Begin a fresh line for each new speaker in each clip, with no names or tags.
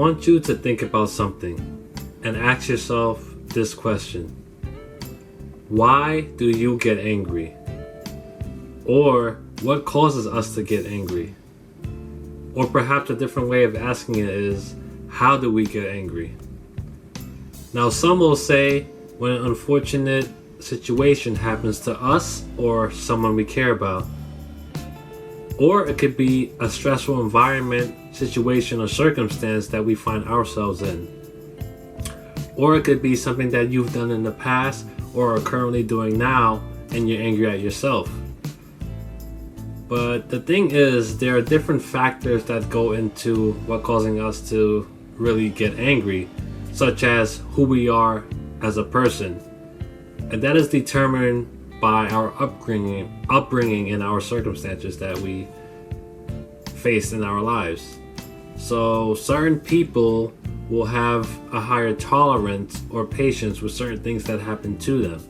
want you to think about something and ask yourself this question. Why do you get angry? Or what causes us to get angry? Or perhaps a different way of asking it is, how do we get angry? Now, some will say when an unfortunate situation happens to us or someone we care about. Or it could be a stressful environment, situation, or circumstance that we find ourselves in. Or it could be something that you've done in the past or are currently doing now and you're angry at yourself. But the thing is, there are different factors that go into what causing us to really get angry, such as who we are as a person. And that is determined by our upbringing and our circumstances that we face in our lives. So certain people will have a higher tolerance or patience with certain things that happen to them.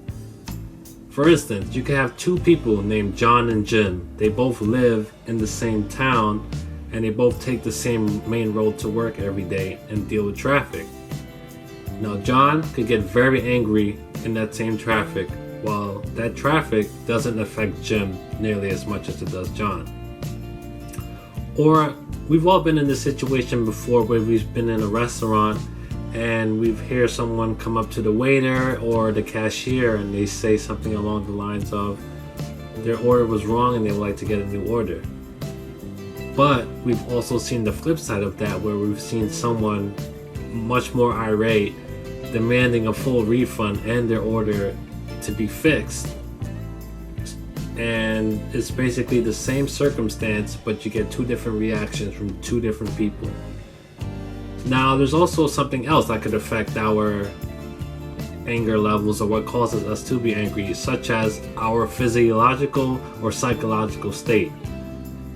For instance, you can have two people named John and Jim. They both live in the same town and they both take the same main road to work every day and deal with traffic. Now, John could get very angry in that same traffic, while that traffic doesn't affect Jim nearly as much as it does John. Or we've all been in this situation before where we've been in a restaurant and we've heard someone come up to the waiter or the cashier and they say something along the lines of their order was wrong and they would like to get a new order. But we've also seen the flip side of that, where we've seen someone much more irate demanding a full refund and their order to be fixed. And it's basically the same circumstance, but you get two different reactions from two different people. Now, there's also something else that could affect our anger levels or what causes us to be angry, such as our physiological or psychological state.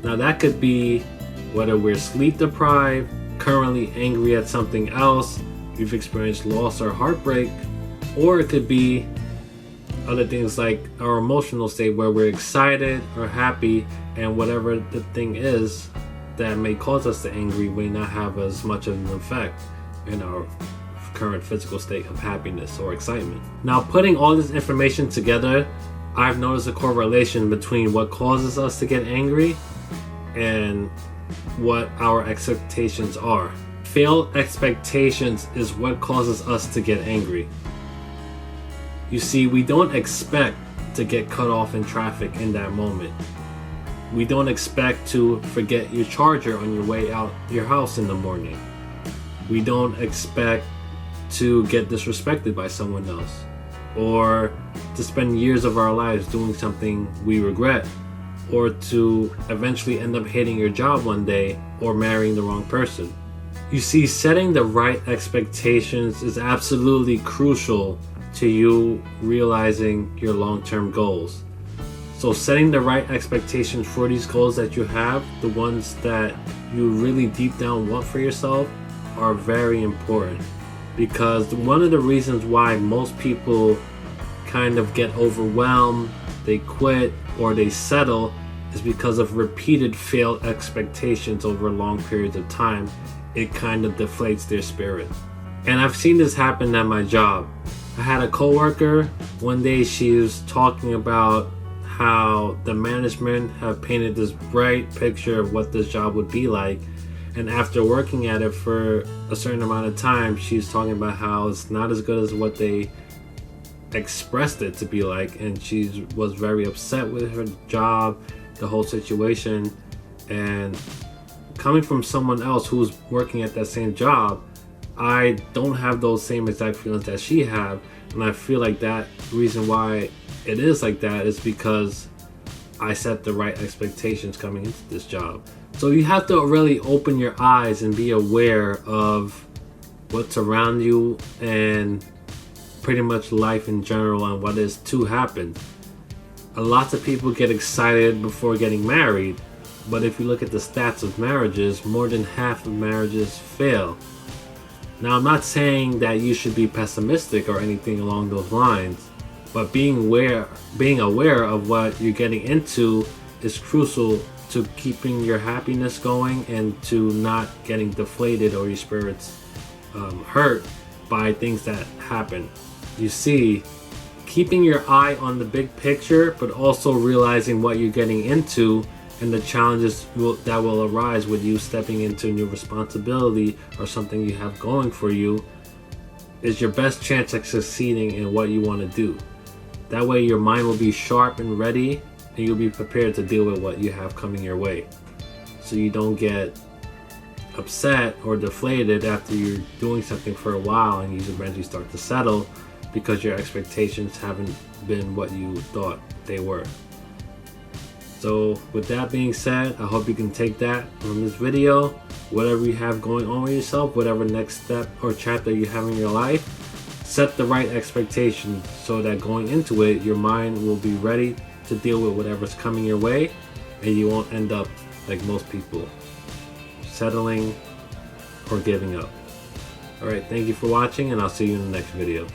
Now, that could be whether we're sleep deprived, currently angry at something else, we've experienced loss or heartbreak, or it could be other things like our emotional state where we're excited or happy, and whatever the thing is that may cause us to angry may not have as much of an effect in our current physical state of happiness or excitement. Now, putting all this information together, I've noticed a correlation between what causes us to get angry and what our expectations are. Failed expectations is what causes us to get angry. You see, we don't expect to get cut off in traffic in that moment. We don't expect to forget your charger on your way out your house in the morning. We don't expect to get disrespected by someone else, or to spend years of our lives doing something we regret, or to eventually end up hating your job one day or marrying the wrong person. You see, setting the right expectations is absolutely crucial to you realizing your long-term goals. So setting the right expectations for these goals that you have, the ones that you really deep down want for yourself, are very important. Because one of the reasons why most people kind of get overwhelmed, they quit, or they settle is because of repeated failed expectations over long periods of time. It kind of deflates their spirit. And I've seen this happen at my job. I had a coworker, one day she was talking about how the management have painted this bright picture of what this job would be like, and after working at it for a certain amount of time, she's talking about how it's not as good as what they expressed it to be like, and she was very upset with her job, the whole situation. And coming from someone else who's working at that same job, I don't have those same exact feelings that she have, and I feel like that reason why it is like that is because I set the right expectations coming into this job. So you have to really open your eyes and be aware of what's around you and pretty much life in general and what is to happen. A lot of people get excited before getting married, but if you look at the stats of marriages, more than half of marriages fail. Now, I'm not saying that you should be pessimistic or anything along those lines, but being aware of what you're getting into is crucial to keeping your happiness going and to not getting deflated or your spirits hurt by things that happen. You see, keeping your eye on the big picture, but also realizing what you're getting into and the challenges that will arise with you stepping into a new responsibility or something you have going for you, is your best chance at succeeding in what you want to do. That way your mind will be sharp and ready, and you'll be prepared to deal with what you have coming your way. So you don't get upset or deflated after you're doing something for a while and you eventually start to settle because your expectations haven't been what you thought they were. So with that being said, I hope you can take that from this video. Whatever you have going on with yourself, whatever next step or chapter you have in your life, set the right expectations so that going into it, your mind will be ready to deal with whatever's coming your way, and you won't end up like most people, settling or giving up. Alright, thank you for watching, and I'll see you in the next video.